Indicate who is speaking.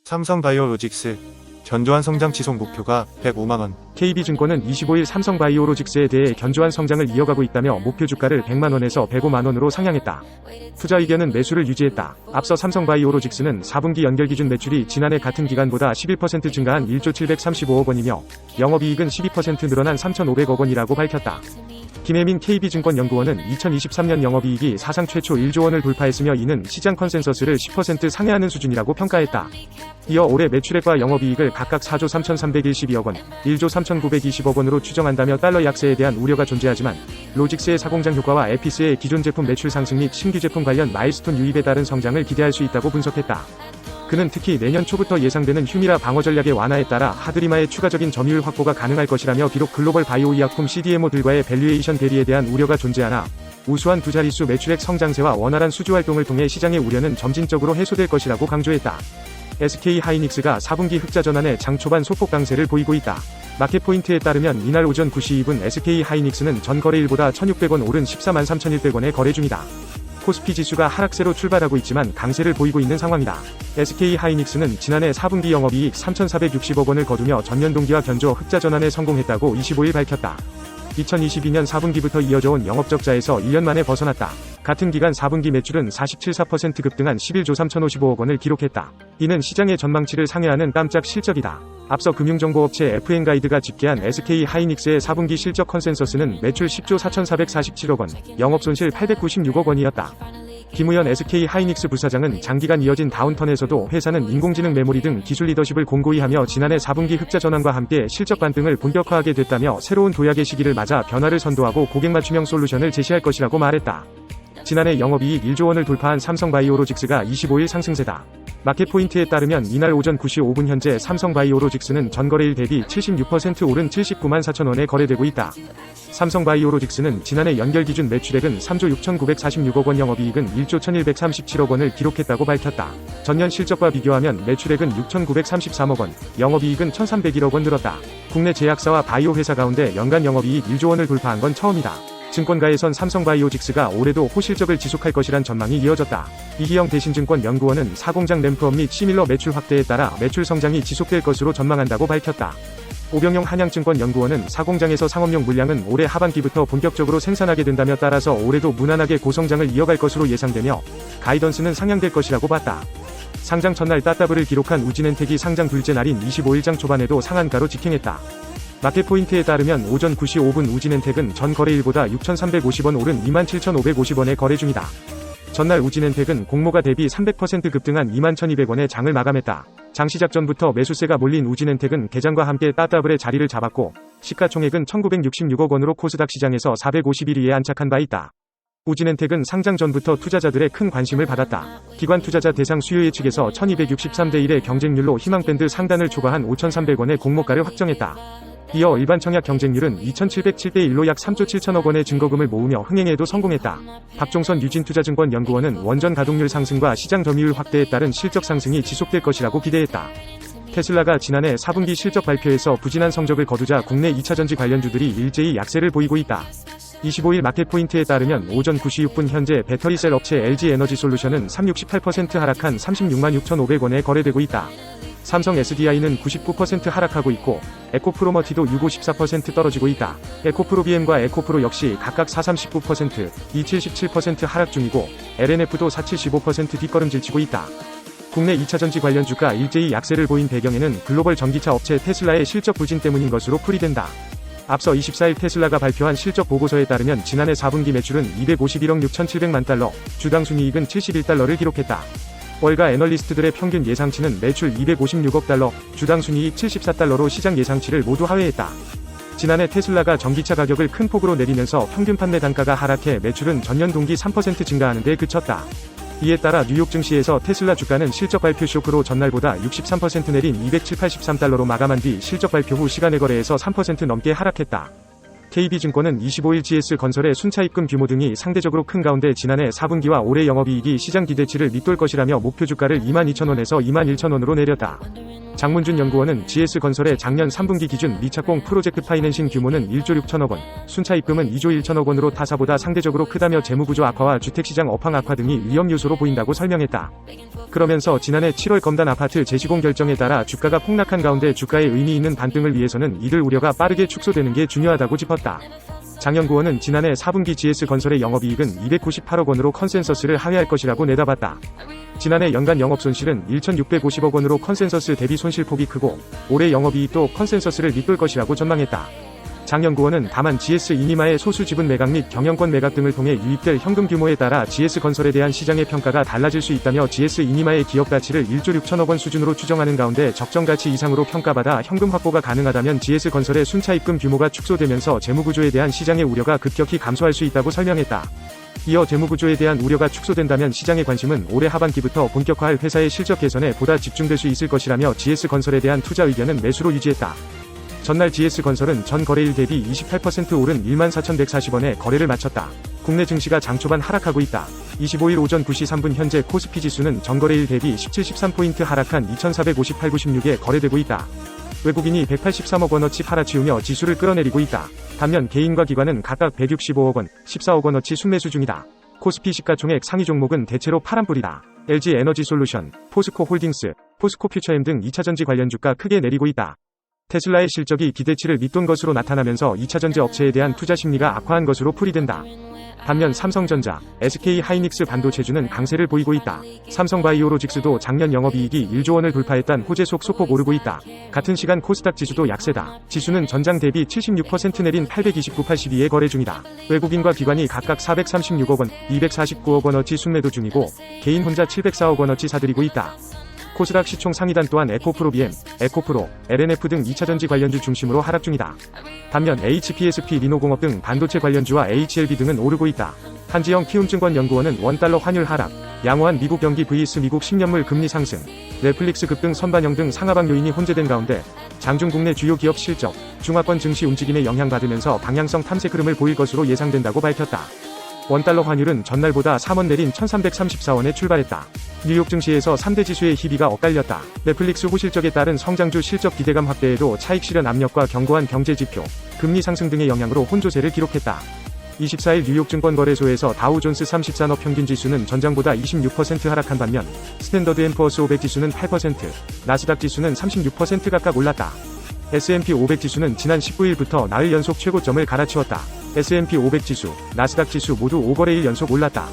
Speaker 1: 삼성바이오로직스 견조한 성장 지속 목표가 105만원.
Speaker 2: KB증권은 25일 삼성바이오로직스에 대해 견조한 성장을 이어가고 있다며 목표 주가를 100만원에서 105만원으로 상향했다. 투자 의견은 매수를 유지했다. 앞서 삼성바이오로직스는 4분기 연결 기준 매출이 지난해 같은 기간보다 11% 증가한 1조 735억 원이며 영업이익은 12% 늘어난 3,500억 원이라고 밝혔다. 김혜민 KB증권 연구원은 2023년 영업이익이 사상 최초 1조 원을 돌파했으며 이는 시장 컨센서스를 10% 상회하는 수준이라고 평가했다. 이어 올해 매출액과 영업이익을 각각 4조 3,312억 원, 1조 3,920억 원으로 추정한다며 달러 약세에 대한 우려가 존재하지만 로직스의 사공장 효과와 에피스의 기존 제품 매출 상승 및 신규 제품 관련 마일스톤 유입에 따른 성장을 기대할 수 있다고 분석했다. 그는 특히 내년 초부터 예상되는 휴미라 방어 전략의 완화에 따라 하드리마의 추가적인 점유율 확보가 가능할 것이라며 비록 글로벌 바이오 의약품 CDMO들과의 밸류에이션 대리에 대한 우려가 존재하나 우수한 두 자릿수 매출액 성장세와 원활한 수주 활동을 통해 시장의 우려는 점진적으로 해소될 것이라고 강조했다. SK하이닉스가 4분기 흑자 전환에 장 초반 소폭 강세를 보이고 있다. 마켓포인트에 따르면 이날 오전 9시 2분 SK하이닉스는 전 거래일보다 1,600원 오른 143,100원에 거래 중이다. 코스피 지수가 하락세로 출발하고 있지만 강세를 보이고 있는 상황이다. SK하이닉스는 지난해 4분기 영업이익 3,460억 원을 거두며 전년 동기와 견조 흑자 전환에 성공했다고 25일 밝혔다. 2022년 4분기부터 이어져온 영업적자에서 1년 만에 벗어났다. 같은 기간 4분기 매출은 47% 급등한 11조 3,055억 원을 기록했다. 이는 시장의 전망치를 상회하는 깜짝 실적이다. 앞서 금융정보업체 FN가이드가 집계한 SK하이닉스의 4분기 실적 컨센서스는 매출 10조 4,447억 원, 영업손실 896억 원이었다. 김우현 SK하이닉스 부사장은 장기간 이어진 다운턴에서도 회사는 인공지능 메모리 등 기술 리더십을 공고히 하며 지난해 4분기 흑자 전환과 함께 실적 반등을 본격화하게 됐다며 새로운 도약의 시기를 맞아 변화를 선도하고 고객 맞춤형 솔루션을 제시할 것이라고 말했다. 지난해 영업이익 1조 원을 돌파한 삼성바이오로직스가 25일 상승세다. 마켓포인트에 따르면 이날 오전 9시 5분 현재 삼성바이오로직스는 전거래일 대비 76% 오른 79만 4천 원에 거래되고 있다. 삼성바이오로직스는 지난해 연결 기준 매출액은 3조 6,946억 원, 영업이익은 1조 1,137억 원을 기록했다고 밝혔다. 전년 실적과 비교하면 매출액은 6,933억 원, 영업이익은 1,301억 원 늘었다. 국내 제약사와 바이오 회사 가운데 연간 영업이익 1조 원을 돌파한 건 처음이다. 증권가에선 삼성바이오직스가 올해도 호실적을 지속할 것이란 전망이 이어졌다. 이희영 대신증권 연구원은 사공장 램프업 및 시밀러 매출 확대에 따라 매출 성장이 지속될 것으로 전망한다고 밝혔다. 오병영 한양증권 연구원은 사공장에서 상업용 물량은 올해 하반기부터 본격적으로 생산하게 된다며 따라서 올해도 무난하게 고성장을 이어갈 것으로 예상되며 가이던스는 상향될 것이라고 봤다. 상장 첫날 따따블을 기록한 우진엔텍이 상장 둘째 날인 25일 장 초반에도 상한가로 직행했다. 마켓포인트에 따르면 오전 9시 5분 우진엔텍은 전 거래일보다 6,350원 오른 27,550원에 거래 중이다. 전날 우진엔텍은 공모가 대비 300% 급등한 21,200원에 장을 마감했다. 장 시작 전부터 매수세가 몰린 우진엔텍은 개장과 함께 따따블의 자리를 잡았고 시가총액은 1,966억 원으로 코스닥 시장에서 451위에 안착한 바 있다. 우진엔텍은 상장 전부터 투자자들의 큰 관심을 받았다. 기관 투자자 대상 수요 예측에서 1263대 1의 경쟁률로 희망밴드 상단을 초과한 5,300원의 공모가를 확정했다. 이어 일반 청약 경쟁률은 2,707대 1로 약 3조 7천억 원의 증거금을 모으며 흥행에도 성공했다. 박종선 유진투자증권 연구원은 원전 가동률 상승과 시장 점유율 확대에 따른 실적 상승이 지속될 것이라고 기대했다. 테슬라가 지난해 4분기 실적 발표에서 부진한 성적을 거두자 국내 2차전지 관련주들이 일제히 약세를 보이고 있다. 25일 마켓포인트에 따르면 오전 9시 6분 현재 배터리셀 업체 LG에너지솔루션은 368% 하락한 36만 6,500원에 거래되고 있다. 삼성 SDI는 99% 하락하고 있고 에코프로머티도 654% 떨어지고 있다. 에코프로비엠과 에코프로 역시 각각 439%, 277% 하락 중이고 LNF도 475% 뒷걸음질치고 있다. 국내 2차전지 관련 주가 일제히 약세를 보인 배경에는 글로벌 전기차 업체 테슬라의 실적 부진 때문인 것으로 풀이된다. 앞서 24일 테슬라가 발표한 실적 보고서에 따르면 지난해 4분기 매출은 251억 6,700만 달러, 주당 순이익은 71달러를 기록했다. 월가 애널리스트들의 평균 예상치는 매출 256억 달러, 주당 순이익 74달러로 시장 예상치를 모두 하회했다. 지난해 테슬라가 전기차 가격을 큰 폭으로 내리면서 평균 판매 단가가 하락해 매출은 전년 동기 3% 증가하는 데 그쳤다. 이에 따라 뉴욕 증시에서 테슬라 주가는 실적 발표 쇼크로 전날보다 63% 내린 207.83달러로 마감한 뒤 실적 발표 후 시간의 거래에서 3% 넘게 하락했다. KB증권은 25일 GS건설의 순차입금 규모 등이 상대적으로 큰 가운데 지난해 4분기와 올해 영업이익이 시장 기대치를 밑돌 것이라며 목표 주가를 22,000원에서 21,000원으로 내렸다. 장문준 연구원은 GS건설의 작년 3분기 기준 미착공 프로젝트 파이낸싱 규모는 1조 6천억 원, 순차 입금은 2조 1천억 원으로 타사보다 상대적으로 크다며 재무구조 악화와 주택시장 업황 악화 등이 위험 요소로 보인다고 설명했다. 그러면서 지난해 7월 검단 아파트 재시공 결정에 따라 주가가 폭락한 가운데 주가에 의미 있는 반등을 위해서는 이들 우려가 빠르게 축소되는 게 중요하다고 짚었다. 장 연구원은 지난해 4분기 GS건설의 영업이익은 298억 원으로 컨센서스를 하회할 것이라고 내다봤다. 지난해 연간 영업손실은 1,650억 원으로 컨센서스 대비 손실폭이 크고 올해 영업이익도 컨센서스를 밑돌 것이라고 전망했다. 장 연구원은 다만 GS 이니마의 소수 지분 매각 및 경영권 매각 등을 통해 유입될 현금 규모에 따라 GS건설에 대한 시장의 평가가 달라질 수 있다며 GS 이니마의 기업 가치를 1조 6천억 원 수준으로 추정하는 가운데 적정 가치 이상으로 평가받아 현금 확보가 가능하다면 GS건설의 순차 입금 규모가 축소되면서 재무구조에 대한 시장의 우려가 급격히 감소할 수 있다고 설명했다. 이어 재무구조에 대한 우려가 축소된다면 시장의 관심은 올해 하반기부터 본격화할 회사의 실적 개선에 보다 집중될 수 있을 것이라며 GS건설에 대한 투자 의견은 매수로 유지했다. 전날 GS건설은 전 거래일 대비 28% 오른 14,140원에 거래를 마쳤다. 국내 증시가 장 초반 하락하고 있다. 25일 오전 9시 3분 현재 코스피 지수는 전거래일 대비 17, 13포인트 하락한 2,458.96에 거래되고 있다. 외국인이 183억 원어치 팔아치우며 지수를 끌어내리고 있다. 반면 개인과 기관은 각각 165억 원, 14억 원어치 순매수 중이다. 코스피 시가총액 상위 종목은 대체로 파란불이다. LG 에너지솔루션, 포스코 홀딩스, 포스코 퓨처엠 등 2차전지 관련 주가 크게 내리고 있다. 테슬라의 실적이 기대치를 밑돈 것으로 나타나면서 2차전지 업체에 대한 투자 심리가 악화한 것으로 풀이된다. 반면 삼성전자, SK 하이닉스 반도체주는 강세를 보이고 있다. 삼성바이오로직스도 작년 영업이익이 1조 원을 돌파했단 호재속 소폭 오르고 있다. 같은 시간 코스닥 지수도 약세다. 지수는 전장 대비 76% 내린 829.82에 거래 중이다. 외국인과 기관이 각각 436억 원, 249억 원어치 순매도 중이고 개인 혼자 704억 원어치 사들이고 있다. 코스닥 시총 상위단 또한 에코프로 BM, 에코프로, LNF 등 2차전지 관련주 중심으로 하락 중이다. 반면 HPSP 리노공업 등 반도체 관련주와 HLB 등은 오르고 있다. 한지영 키움증권연구원은 원달러 환율 하락, 양호한 미국 경기 vs 미국 10년물 금리 상승, 넷플릭스 급등 선반영 등 상하방 요인이 혼재된 가운데 장중 국내 주요 기업 실적, 중화권 증시 움직임에 영향받으면서 방향성 탐색 흐름을 보일 것으로 예상된다고 밝혔다. 원달러 환율은 전날보다 3원 내린 1334원에 출발했다. 뉴욕 증시에서 3대 지수의 희비가 엇갈렸다. 넷플릭스 호실적에 따른 성장주 실적 기대감 확대에도 차익 실현 압력과 견고한 경제 지표, 금리 상승 등의 영향으로 혼조세를 기록했다. 24일 뉴욕 증권거래소에서 다우존스 30산업 평균 지수는 전장보다 26% 하락한 반면 스탠더드 앤 푸어스 500 지수는 8%, 나스닥 지수는 36% 각각 올랐다. S&P 500 지수는 지난 19일부터 나흘 연속 최고점을 갈아치웠다. S&P 500 지수, 나스닥 지수 모두 5거래일 연속 올랐다.